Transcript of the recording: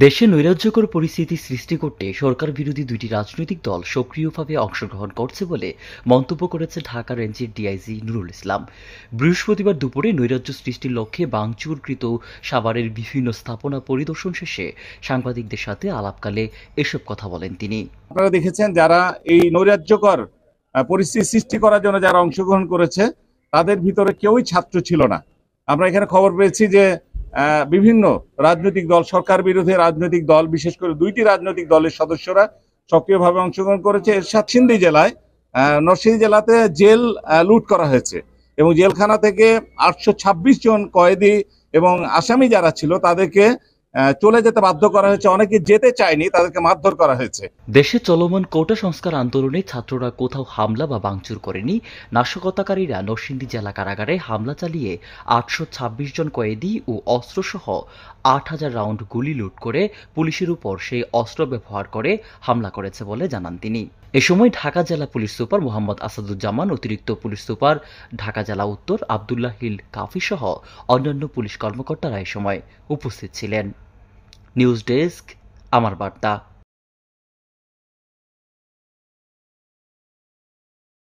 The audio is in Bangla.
দেশে নৈরাজ্যকর পরিস্থিতি সৃষ্টি করতে সরকার বিরোধী দুইটি রাজনৈতিক দল সক্রিয়ভাবে অংশগ্রহণ করছে বলে মন্তব্য করেছে ঢাকা রেঞ্জের ডিআইজি নুরুল ইসলাম। বৃহস্পতিবার দুপুরে নৈরাজ্য সৃষ্টির লক্ষ্যে ভাঙচুরকৃত সাভারের বিভিন্ন স্থাপনা পরিদর্শন শেষে সাংবাদিকদের সাথে আলাপকালে এসব কথা বলেন তিনি। আপনারা দেখেছেন যারা এই নৈরাজ্যকর পরিস্থিতি সৃষ্টি করার জন্য যারা অংশগ্রহণ করেছে তাদের ভিতরে কেউই ছাত্র ছিল না। আমরা এখানে খবর পেয়েছি যে বিভিন্ন রাজনৈতিক দল, সরকার বিরোধী রাজনৈতিক দল, বিশেষ করে দুইটি রাজনৈতিক দলের সদস্যরা সক্রিয়ভাবে অংশগ্রহণ করেছে। এরশাদ সিন্ধি জেলায় নরসিংদী জেলাতে জেল লুট করা হয়েছে এবং জেলখানা থেকে 826 জন কয়েদি এবং আসামি যারা ছিল তাদেরকে চলে যেতে বাধ্য করা হয়েছে। অনেকে যেতে চায়নি, তাদেরকে মারধর করা হয়েছে। দেশে চলমান কোটা সংস্কার আন্দোলনে ছাত্ররা কোথাও হামলা বা ভাঙচুর করেনি। নাশকতাকারীরা নরসিংদী জেলা কারাগারে হামলা চালিয়ে 826 জন কয়েদি ও অস্ত্রসহ 8000 রাউন্ড গুলি লুট করে পুলিশের উপর সেই অস্ত্র ব্যবহার করে হামলা করেছে বলে জানান তিনি। এ সময় ঢাকা জেলা পুলিশ সুপার মোহাম্মদ আসাদুজ্জামান, অতিরিক্ত পুলিশ সুপার ঢাকা জেলা উত্তর আব্দুল্লাহ হিল কাফি সহ অন্যান্য পুলিশ কর্মকর্তারা এ সময় উপস্থিত ছিলেন। নিউজ ডেস্ক, আমার বার্তা।